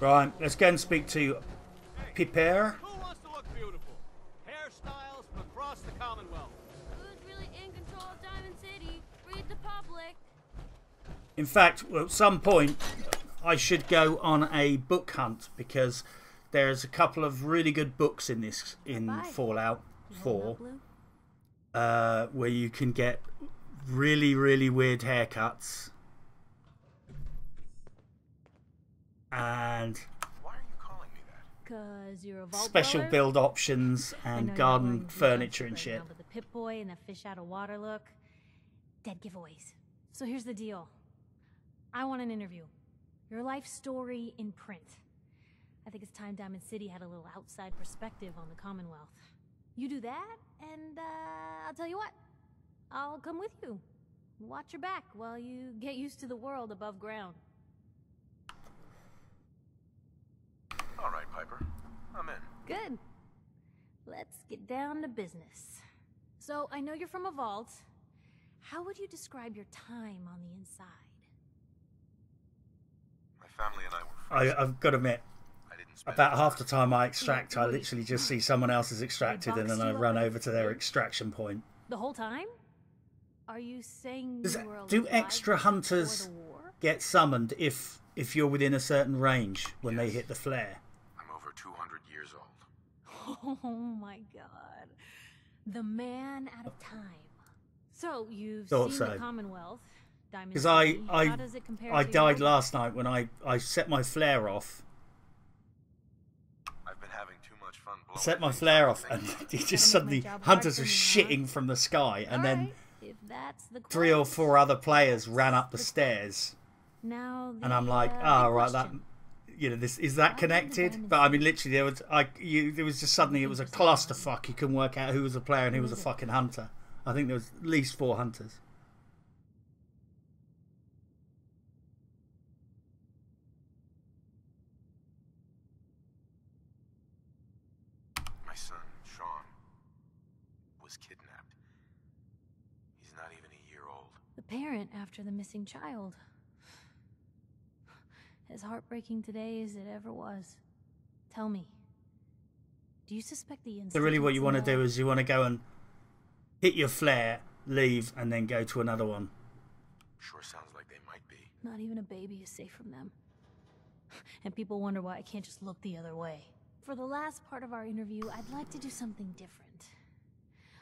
Right, let's go and speak to Piper. Who wants to look beautiful? Hairstyles from across the Commonwealth. Who's really in control of Diamond City? Read the public. In fact, at some point, I should go on a book hunt because there's a couple of really good books in Fallout 4 where you can get really, really weird haircuts. And why are you calling me that? 'Cause you're a vault special dweller? build options and garden furniture and shit. With the Pip-Boy and the fish out of water look. Dead giveaways. So here's the deal. I want an interview. Your life story in print. I think it's time Diamond City had a little outside perspective on the Commonwealth. You do that, and I'll tell you what. I'll come with you. Watch your back while you get used to the world above ground. All right, Piper. I'm in. Good. Let's get down to business. So, I know you're from a vault. How would you describe your time on the inside? My family and I were friends. I've got to admit, I didn't spend about half the time I extract, I literally just see someone else is extracted and then I run over to their food? extraction point. The whole time? Are you saying Does, you were do alive extra before hunters the war? get summoned if you're within a certain range when they Yes. hit the flare? I'm over 200 years old. Oh my god. The man out of time. So, you've Thought seen so. the Commonwealth, Diamond Because City. How does it I compare to your died own? last night when I set my flare off. I've been having too much fun blowing Set my things flare up off to and think it Gotta just make suddenly my job hard hunters for were me, huh? shitting from the sky and then Alright, if that's the 3 or case. 4 other players ran up the stairs. Now And I'm like, big oh, right, that, question. you know, this is that connected? But I mean, literally, there was just suddenly it was a clusterfuck. You couldn't work out who was a player and who was a fucking hunter. I think there was at least 4 hunters. my son, Sean, was kidnapped. He's not even a year old. The parent after the missing child. As heartbreaking today as it ever was. Tell me, do you suspect the So really what you want to do involved? is you want to go and hit your flare, leave, and then go to another one. Sure sounds like they might be. Not even a baby is safe from them. And people wonder why I can't just look the other way. For the last part of our interview, I'd like to do something different.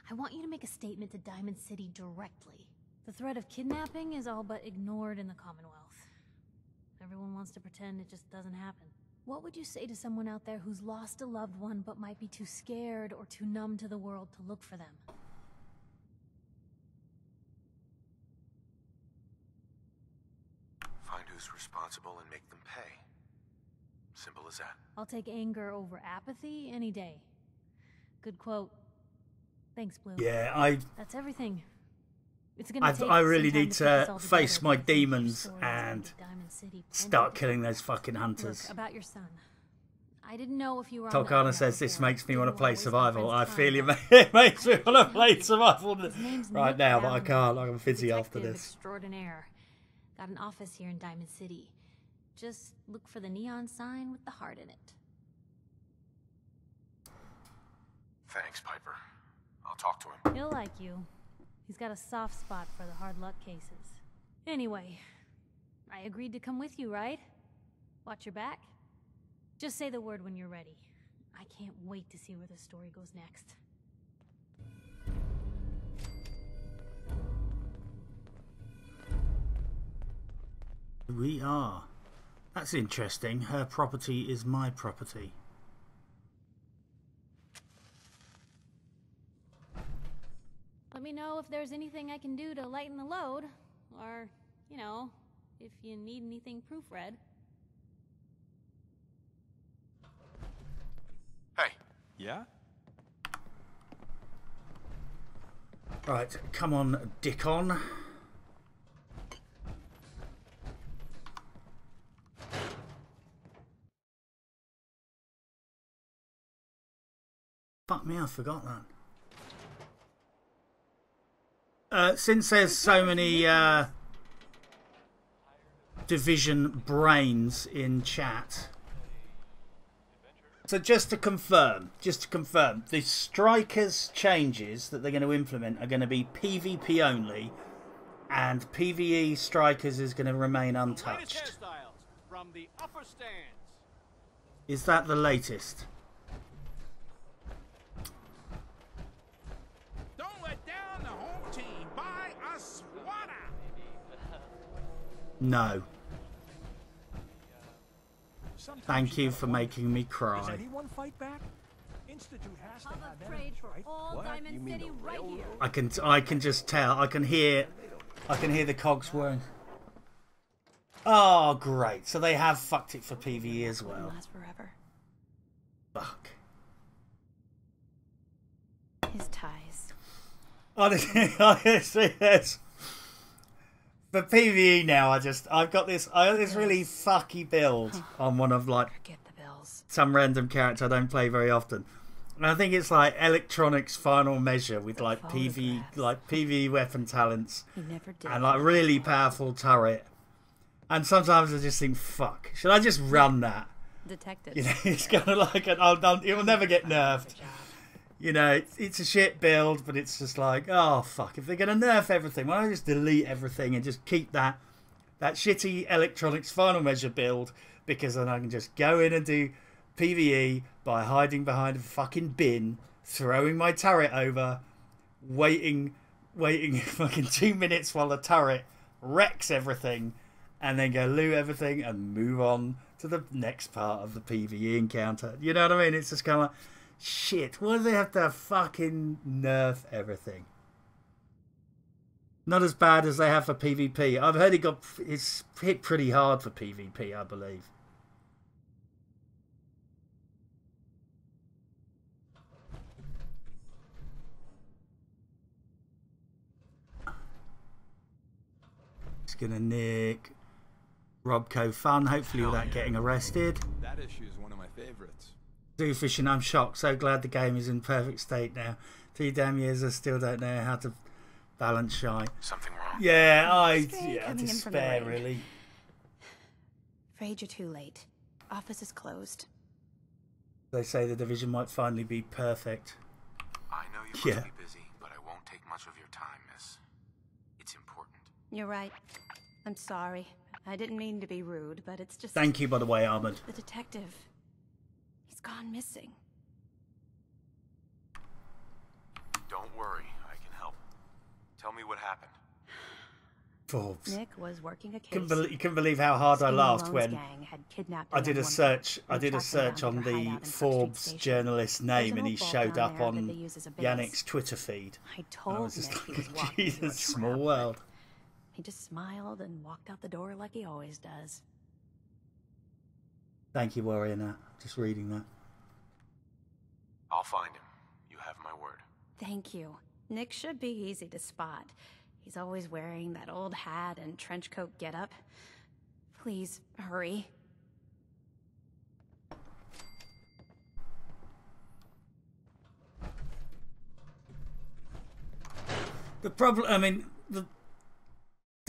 I want you to make a statement to Diamond City directly. The threat of kidnapping is all but ignored in the Commonwealth. Everyone wants to pretend it just doesn't happen. What would you say to someone out there who's lost a loved one but might be too scared or too numb to the world to look for them? Find who's responsible and make them pay. Simple as that. I'll take anger over apathy any day. Good quote. Thanks, Blue. Yeah, That's everything. It's gonna take I really some time need to put this to all face together, my but I think your demons story is gonna and give Diamond City plenty start to killing do. those fucking hunters. Look, about your son. I didn't know if you were on the Tolkana island says this before. makes me want to Didn't play wanna waste my survival. I friend's feel time, it makes me want to play survival His name's right Nick now, but I Allen. can't. I'm busy after Detective this. Extraordinaire. Got an office here in Diamond City. Just look for the neon sign with the heart in it. Thanks, Piper. I'll talk to him. He'll like you. He's got a soft spot for the hard luck cases. Anyway, I agreed to come with you, right? Watch your back. Just say the word when you're ready. I can't wait to see where the story goes next. We are. That's interesting. Her property is my property. Let me know if there's anything I can do to lighten the load. Or, you know, if you need anything proofread. Hey, Yeah? Right, come on, Dickon. Fuck me, I forgot that. Since there's so many Division brains in chat, So just to confirm, the Strikers changes that they're going to implement are going to be PvP only, and PvE Strikers is going to remain untouched. Latest hairstyles from the upper stands. Is that the latest? Don't let down the home team. Buy a swatter. No. Sometimes Thank you gotta for wonder, making me does cry. anyone fight back? Institute has to Hub have of trade enemies, for right? all Diamond City right here. I can just tell. I can hear the cogs whirring. Oh, great. So they have fucked it for PvE as well. Last forever. Fuck. His ties. Honestly, yes. For PvE now, I've got this really fucky build on one of like Forget the bills. some random character I don't play very often. And I think it's like Electronics Final Measure with like PvE weapon talents He never did. and like really powerful turret. And sometimes I just think, fuck, should I just run that? Detectives. You know, it's kind of like it will never get nerfed. You know, it's a shit build, but it's just like, oh fuck, if they're gonna nerf everything, why don't I just delete everything and just keep that shitty Electronics Final Measure build, because then I can just go in and do PvE by hiding behind a fucking bin, throwing my turret over, waiting fucking 2 minutes while the turret wrecks everything, and then go loot everything and move on to the next part of the PvE encounter. You know what I mean? It's just kind of like, shit, why do they have to fucking nerf everything? Not as bad as they have for PvP. I've heard it's hit pretty hard for PvP, I believe. It's gonna nick Robco Fun, hopefully without getting arrested. That issue is one of my favorites. Doofus, and I'm shocked. So glad the game is in perfect state now. 2 damn years, I still don't know how to balance shy. Something wrong? Yeah, Stray coming in from the despair, rain. really. Afraid you're too late. Office is closed. They say the division might finally be perfect. I know you must Yeah. be busy, but I won't take much of your time, miss. It's important. You're right. I'm sorry. I didn't mean to be rude, but it's just... Thank you, by the way, Armored. The detective. He's gone missing. Don't worry, I can help. Tell me what happened. Forbes. Nick was working a case. You couldn't believe how hard I Skinny laughed Malone's when gang had kidnapped I a did young a woman. search. I They did a tracked them search down on to her the hideout in Park Street Forbes Station. journalist's There's name, an and he old vault showed down up there that on they use as a base. Yannick's Twitter feed. I I told was just Nick he was like, walking into a Jesus, small trap, world. but he just smiled and walked out the door like he always does. Thank you, Warrior Nat. Just reading that. I'll find him. You have my word. Thank you. Nick should be easy to spot. He's always wearing that old hat and trench coat getup. Please, hurry. The problem, I mean, the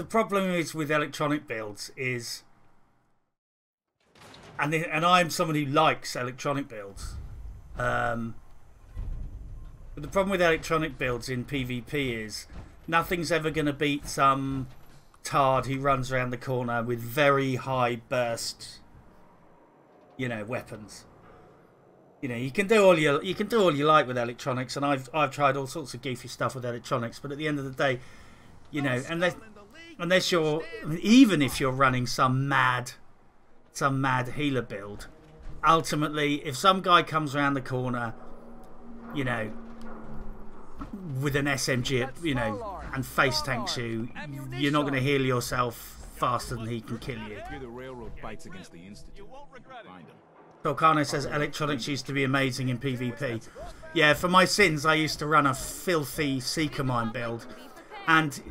problem is with electronic builds is, and I'm someone who likes electronic builds. But the problem with electronic builds in PvP is nothing's ever going to beat some tard who runs around the corner with very high burst, you know, weapons. You know, you can do all you like with electronics, and I've tried all sorts of goofy stuff with electronics, but at the end of the day, you know, unless you're, I mean, even if you're running some mad healer build, ultimately, if some guy comes around the corner, you know, with an SMG, you know, and face tanks you, you're not going to heal yourself faster than he can kill you. Through the railroad fights against the Institute. You won't regret it. Find him. Volcano says electronics used to be amazing in PvP. Yeah, for my sins, I used to run a filthy Seeker Mine build, and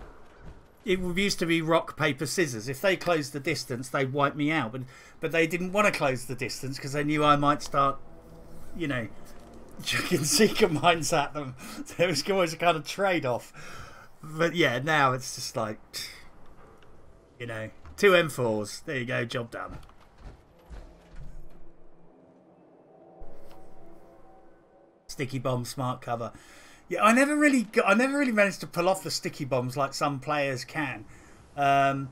it used to be rock, paper, scissors. If they closed the distance, they'd wipe me out. But they didn't want to close the distance because they knew I might start, you know, chucking Seeker Mines at them. There was always a kind of trade-off. But yeah, now it's just like, you know, 2 M4s. There you go, job done. Sticky bomb, smart cover. Yeah, I never really managed to pull off the sticky bombs like some players can. Yeah,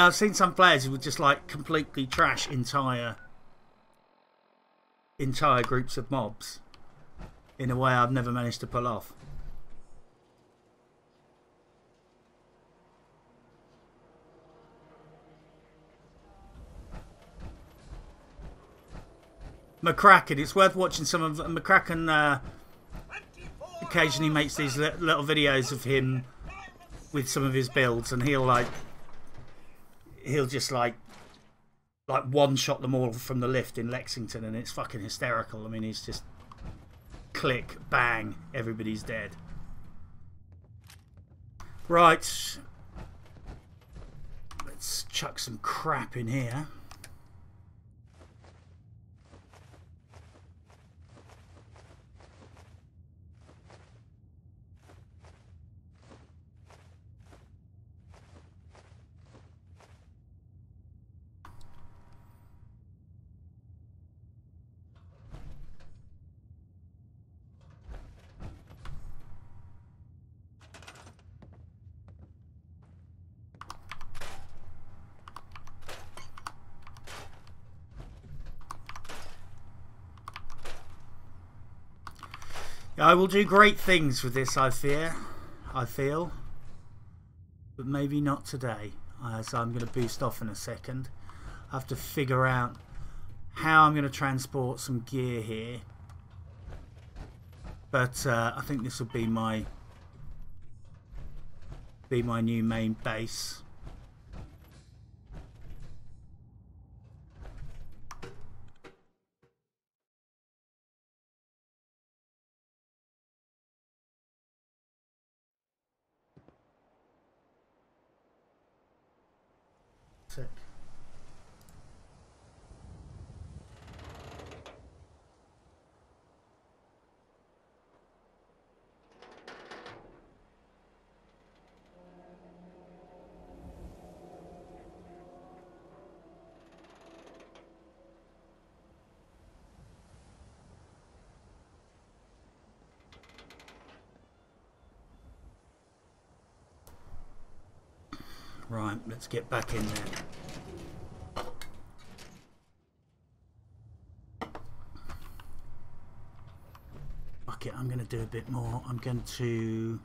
I've seen some players who would just like completely trash entire groups of mobs in a way I've never managed to pull off. McCracken, it's worth watching some of McCracken. Occasionally makes these little videos of him with some of his builds, and he'll just like one shot them all from the lift in Lexington, and it's fucking hysterical. I mean, he's just click, bang, everybody's dead. Right, let's chuck some crap in here. I will do great things with this, I feel, but maybe not today, as I'm going to boost off in a second. I have to figure out how I'm going to transport some gear here, but I think this will be my new main base. Sick. Right, let's get back in there. Fuck it, I'm going to do a bit more. I'm going to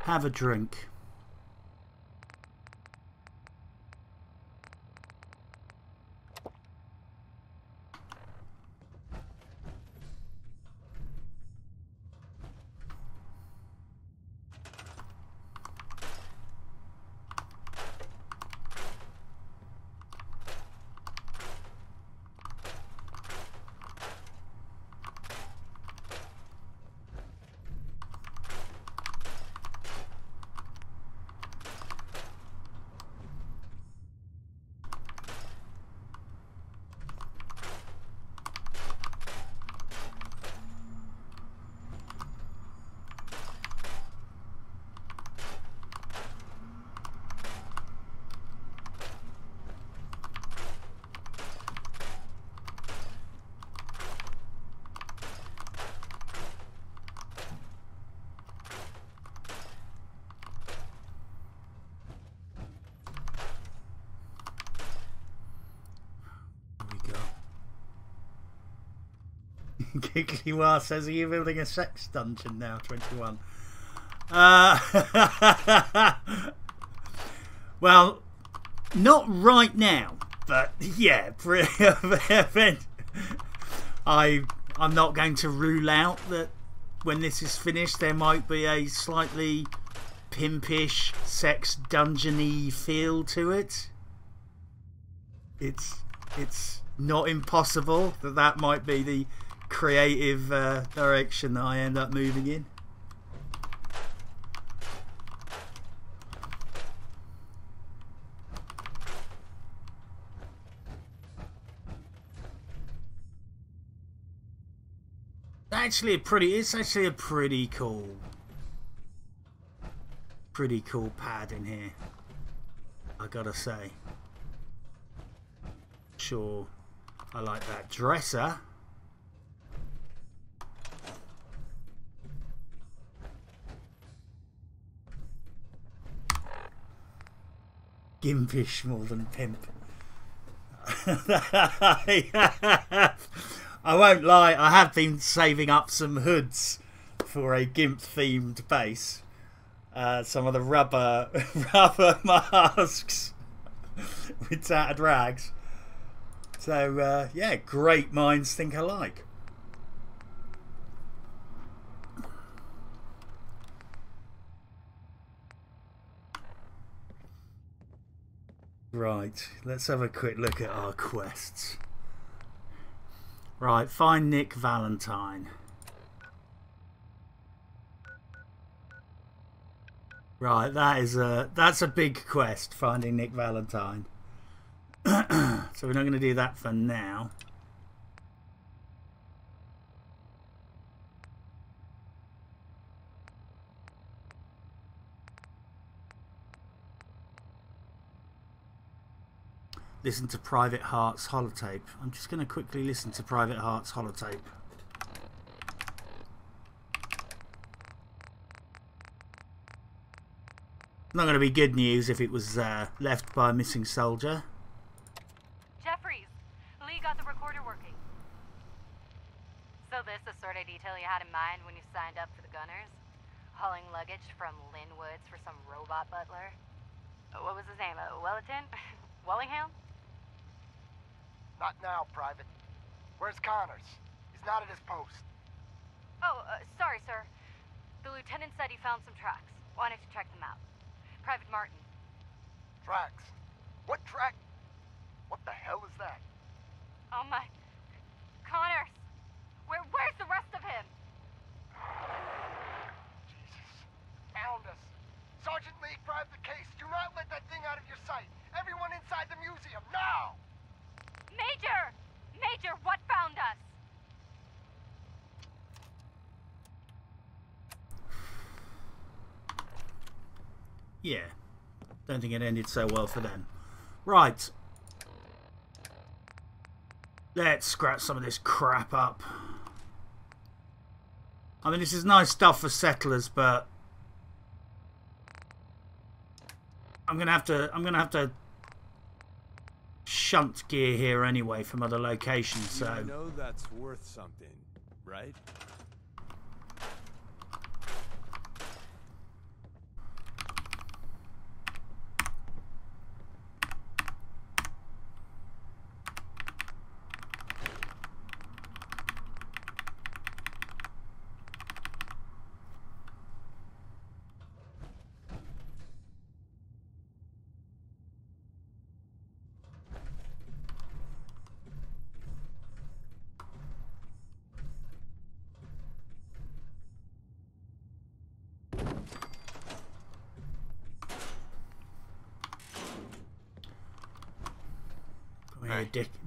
have a drink. Giggly War says, are you building a sex dungeon now, 21? Well, not right now, but yeah, I'm not going to rule out that when this is finished there might be a slightly pimpish, sex dungeon-y feel to it. It's not impossible that might be the creative direction that I end up moving in. It's actually a pretty cool pad in here, I gotta say. Sure, I like that dresser. Gimpish more than pimp. I won't lie, I have been saving up some hoods for a GIMP themed base. Some of the rubber masks with tattered rags. So yeah, great minds think alike. Right, let's have a quick look at our quests. Right, find Nick Valentine. Right, that's a big quest, finding Nick Valentine. So we're not going to do that for now. Listen to Private Heart's holotape. I'm just going to quickly listen to Private Heart's holotape. Not going to be good news if it was left by a missing soldier. Jeffries, Lee got the recorder working. So this the sort of detail you had in mind when you signed up for the Gunners? Hauling luggage from Linwoods for some robot butler? What was his name? Wellington? Wellingham? Not now, Private. Where's Connors? He's not at his post. Oh, sorry, sir. The lieutenant said he found some tracks. Wanted to check them out. Private Martin. Tracks? What track? What the hell is that? Oh my... Connors! Where's the rest of him? Jesus. Found us. Sergeant Lee, grab the case. Do not let that thing out of your sight. Everyone inside the museum, now! Major! Major, what found us? Yeah, don't think it ended so well for them. Right. Let's scrap some of this crap up. I mean, this is nice stuff for settlers, but I'm gonna have to shunt gear here anyway from other locations. So you know that's worth something, right?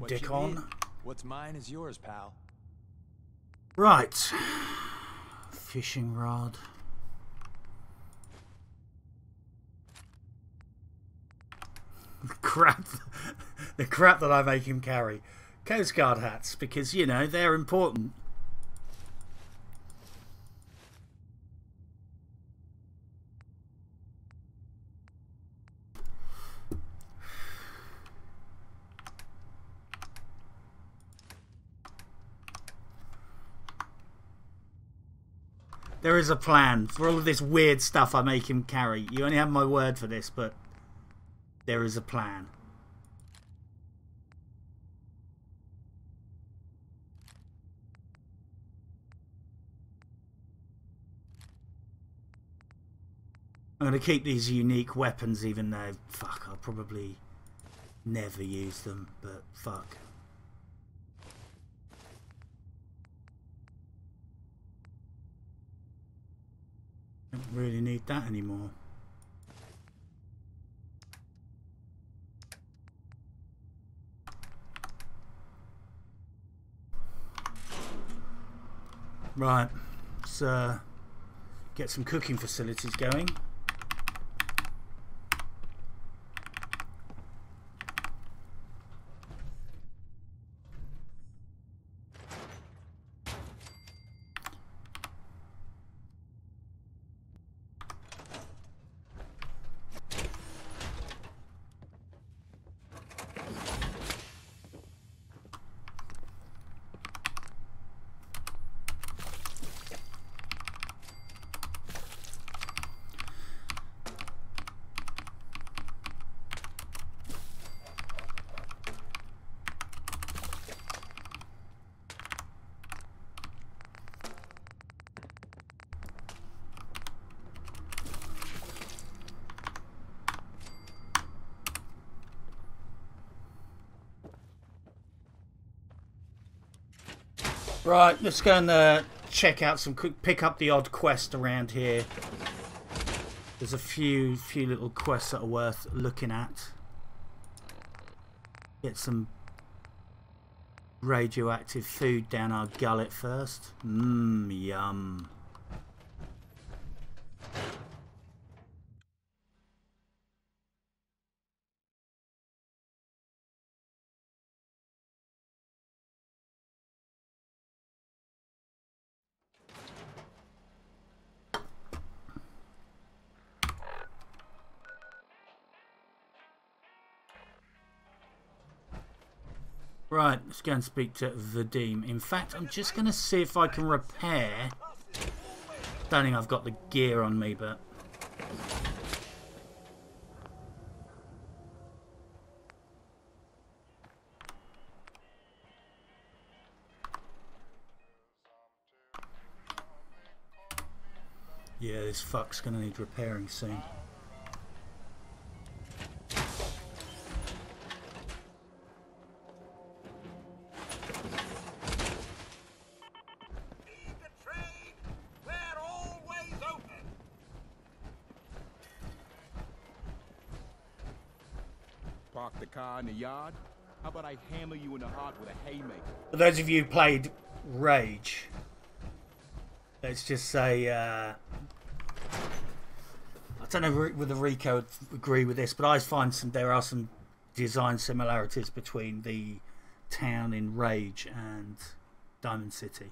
Dick on. What's mine is yours, pal. Right. Fishing rod. The crap that I make him carry. Coast Guard hats, because, you know, they're important. There is a plan for all of this weird stuff I make him carry. You only have my word for this, but there is a plan. I'm going to keep these unique weapons, even though, fuck, I'll probably never use them, but fuck. Don't really need that anymore. Right, let's get some cooking facilities going. Right, let's go and check out some. Pick up the odd quest around here. There's a few little quests that are worth looking at. Get some radioactive food down our gullet first. Yum. Right, let's go and speak to Vadim. In fact, I'm just going to see if I can repair. Don't think I've got the gear on me, but... yeah, this fuck's going to need repairing soon. Park the car in the yard. How about I hammer you in the heart with a haymaker? For those of you who played Rage, let's just say, I don't know whether Rico would agree with this, but I find there are some design similarities between the town in Rage and Diamond City.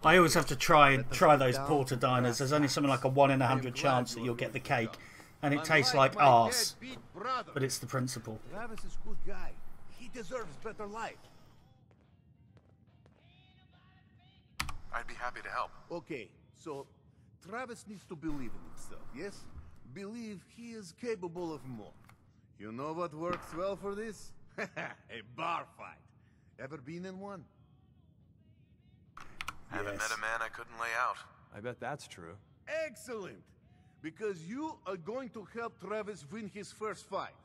I always have to try those porter diners. There's only something like a 1 in 100 chance that you'll get the cake, and it tastes like arse. But it's the principle. Travis is a good guy. He deserves better life. I'd be happy to help. Okay, so Travis needs to believe in himself, yes? Believe he is capable of more. You know what works well for this? A bar fight. Ever been in one? Haven't met a man I couldn't lay out. I bet that's true. Excellent! Because you are going to help Travis win his first fight.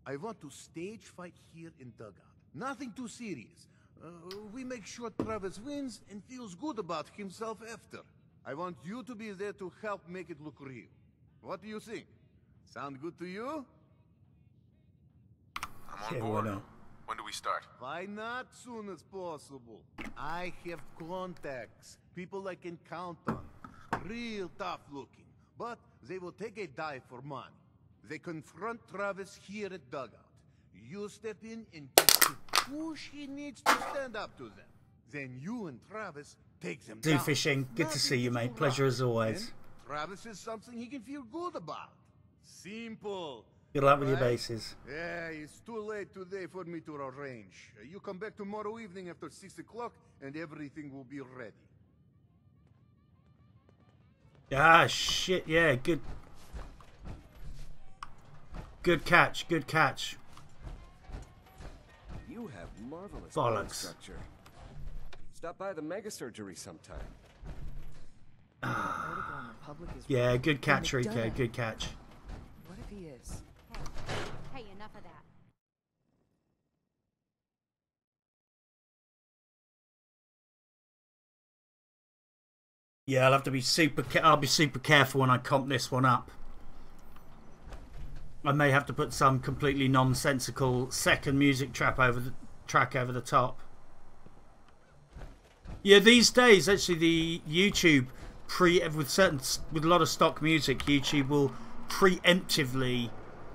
I want to stage fight here in Dugout. Nothing too serious. We make sure Travis wins and feels good about himself after. I want you to be there to help make it look real. What do you think? Sound good to you? I'm on board. When do we start? Why not soon as possible? I have contacts, people I can count on. Real tough looking, but they will take a dive for money. They confront Travis here at Dugout. You step in and get the push he needs to stand up to them. Then you and Travis take them down. Fishing, good to see you, mate. Pleasure as always. And Travis is something he can feel good about. Simple. Good luck with your bases. Yeah, it's too late today for me to arrange. You come back tomorrow evening after 6 o'clock and everything will be ready. Ah, shit, yeah, good. Good catch, good catch. You have marvelous Bollocks. structure. Stop by the mega surgery sometime. Yeah, good catch, Rico, good catch. What if he is? Hey, enough of that. Yeah, I'll have to be I'll be super careful when I comp this one up. I may have to put some completely nonsensical second music track over the top. Yeah, these days actually the YouTube with a lot of stock music, YouTube will preemptively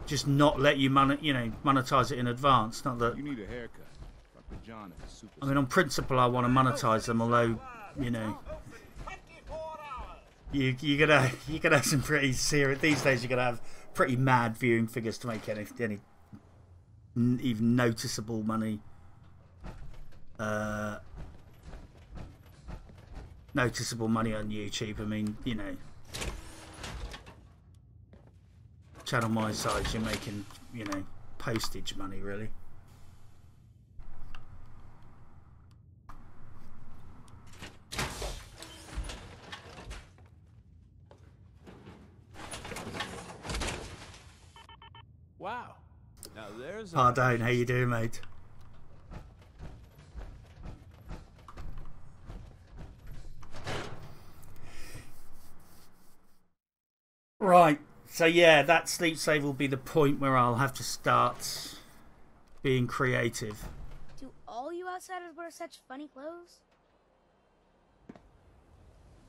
just not let you monetize it in advance. Not that You need a haircut. Dr. John is super. I mean, on principle, I want to monetize them, although you know. You gotta have some pretty serious these days. You gotta have pretty mad viewing figures to make any even noticeable money. Noticeable money on YouTube. I mean, you know. channel my size, you're making, you know, postage money, really. Wow. Now there's Pardon, how you doing, mate? Right, so yeah, that sleep save will be the point where I'll have to start being creative. Do all you outsiders wear such funny clothes?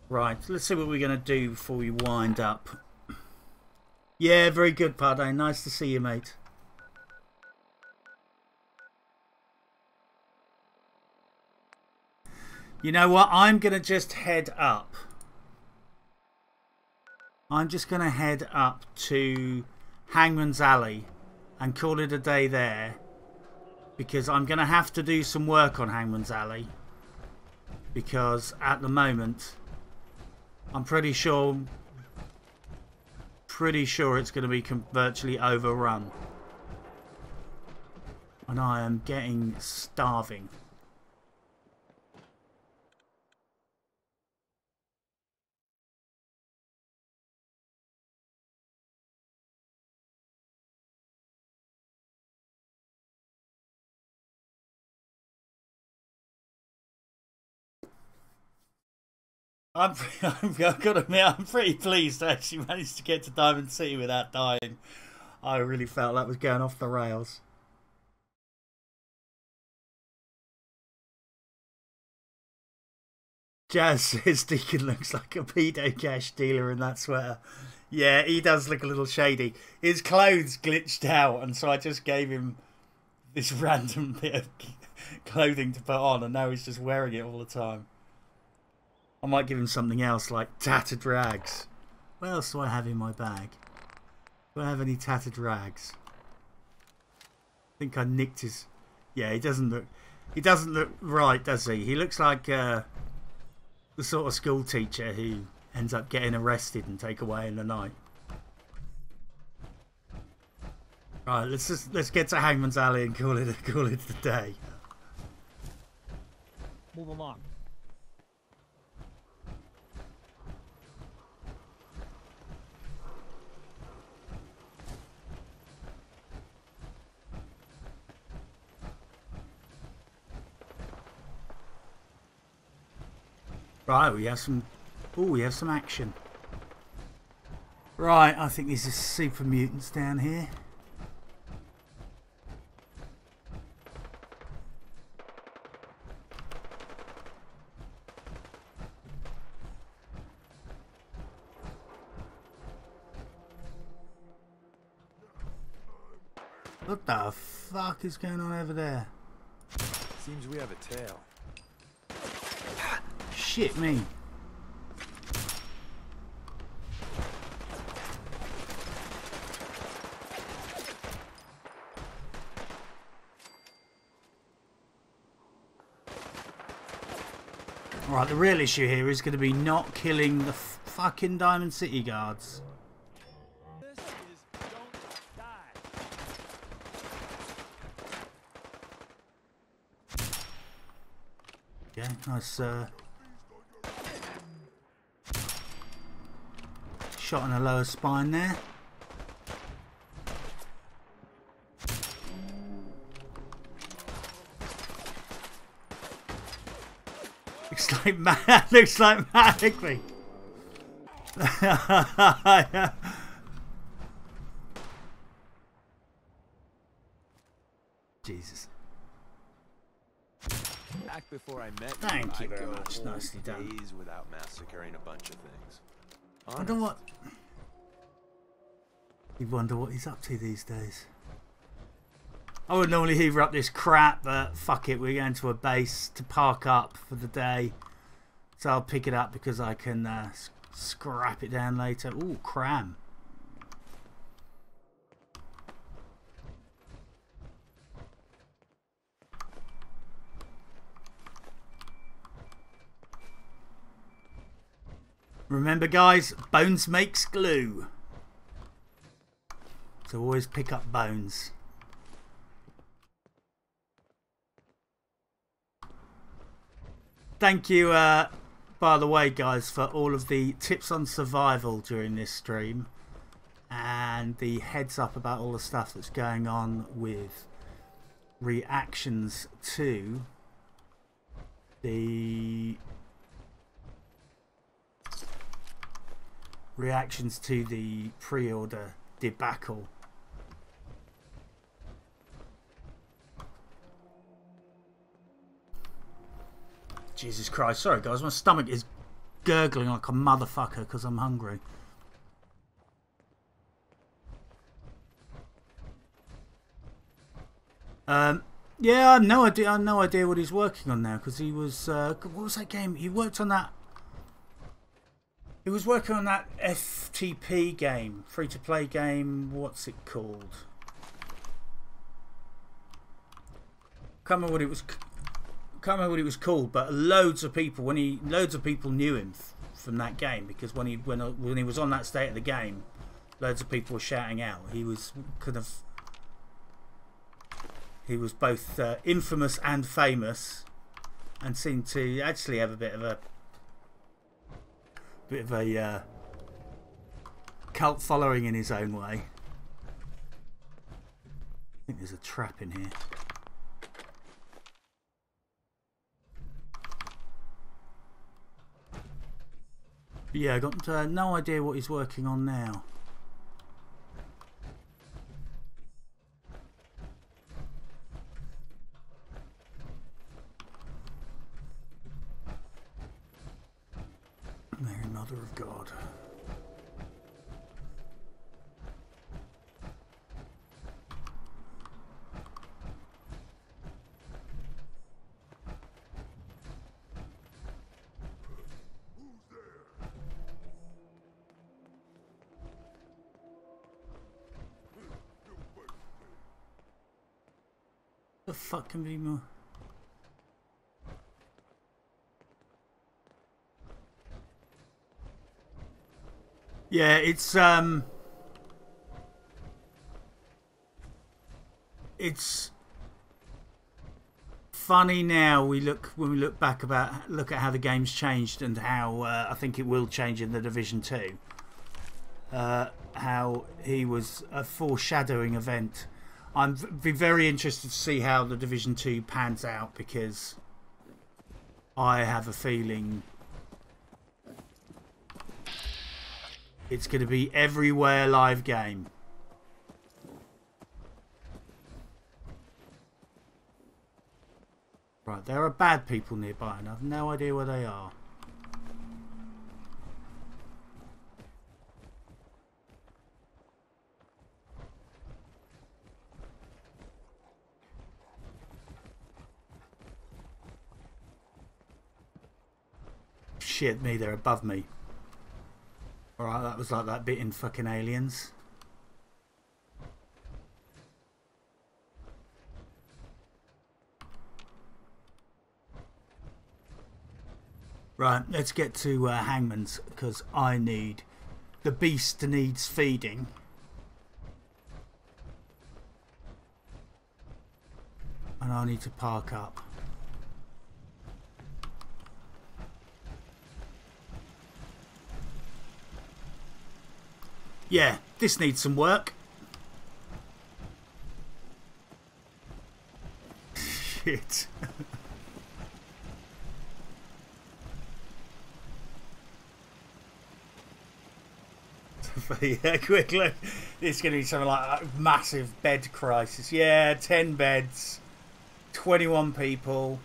Right, let's see what we're going to do before we wind up. Yeah, very good, Pardon. Nice to see you, mate. You know what? I'm going to just head up. I'm just going to head up to Hangman's Alley and call it a day there, because I'm going to have to do some work on Hangman's Alley, because at the moment I'm pretty sure it's going to be virtually overrun, and I am getting starving. I've got to admit, I'm pretty pleased I actually managed to get to Diamond City without dying. I really felt that was going off the rails. Jazz says Deacon looks like a pedo cash dealer in that sweater. Yeah, he does look a little shady. His clothes glitched out, and so I just gave him this random bit of clothing to put on, and now he's just wearing it all the time. I might give him something else, like tattered rags. What else do I have in my bag? Do I have any tattered rags? I think I nicked his... Yeah, he doesn't look right, does he? He looks like the sort of school teacher who ends up getting arrested and taken away in the night. Right, let's get to Hangman's Alley and call it a day. Move along. Right, we have some action. Right, I think these are super mutants down here. What the fuck is going on over there? Seems we have a tail. Shit me. Right, the real issue here is going to be not killing the fucking Diamond City guards. This is don't die. Yeah, nice shot in the lower spine there. Looks like Matt Hickory. Jesus. Back before I met Thank you I'd very go much. whole Nicely done. days without massacring a bunch of things. You wonder what he's up to these days. I would normally hoover up this crap, but fuck it, we're going to a base to park up for the day. So I'll pick it up because I can scrap it down later. Ooh, cram. Remember guys, bones makes glue. So always pick up bones. Thank you, by the way, guys, for all of the tips on survival during this stream. And the heads up about all the stuff that's going on with reactions to the pre-order debacle. Jesus Christ, sorry guys, my stomach is gurgling like a motherfucker because I'm hungry. Yeah, I have no idea. I have no idea what he's working on now because he was. What was that game? He worked on that. He was working on that FTP game, free-to-play game. What's it called? Can't remember what it was. Can't remember what it was called. But loads of people knew him from that game because when he was on that state of the game, loads of people were shouting out. He was kind of. He was both infamous and famous, and seemed to actually have a bit of a cult following in his own way. I think there's a trap in here. But yeah, I got no idea what he's working on now. Mary, Mother of God. The fuck can be more? Yeah, it's funny now when we look back look at how the game's changed and how I think it will change in the Division 2. How he was a foreshadowing event. I'm be very interested to see how the Division 2 pans out because I have a feeling it's going to be everywhere live game. Right, there are bad people nearby and I have no idea where they are. Shit me, they're above me. Alright, that was like that bit in fucking Aliens. Right, let's get to Hangman's because the beast needs feeding. And I need to park up. Yeah, this needs some work. Shit. Yeah, quick look. It's going to be something like a massive bed crisis. Yeah, 10 beds, 21 people.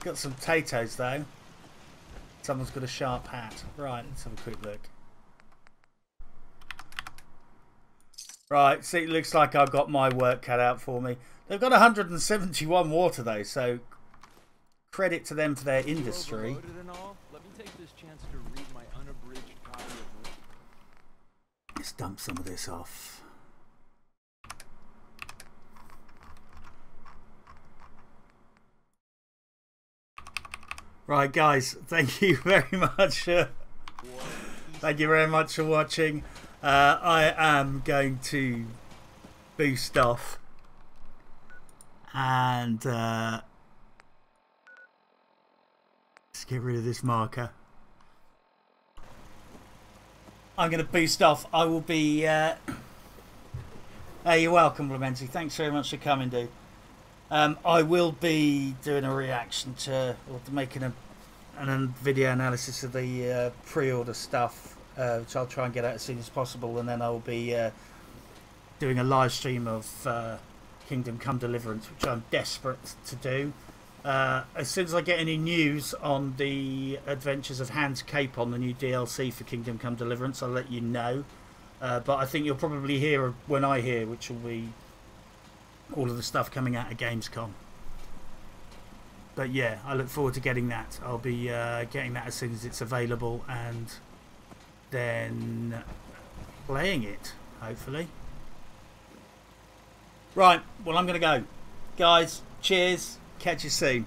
Got some potatoes though. Someone's got a sharp hat. Right, let's have a quick look. Right, see, it looks like I've got my work cut out for me. They've got 171 water though, so credit to them for their industry. Let me take this chance to read my unabridged copy of it. Let's dump some of this off. Right, guys, thank you very much. Thank you very much for watching. I am going to boost off and let's get rid of this marker. I'm going to boost off. I will be hey, you're welcome, Clemente. Thanks very much for coming, dude. I will be doing a reaction to, or making a video analysis of the pre-order stuff, which I'll try and get out as soon as possible, and then I'll be doing a live stream of Kingdom Come Deliverance, which I'm desperate to do. As soon as I get any news on the Adventures of Hans Capon, the new DLC for Kingdom Come Deliverance, I'll let you know. But I think you'll probably hear when I hear, which will be all of the stuff coming out of Gamescom. But yeah, I look forward to getting that. I'll be getting that as soon as it's available, and then playing it, hopefully. Right, well, I'm going to go. Guys, cheers. Catch you soon.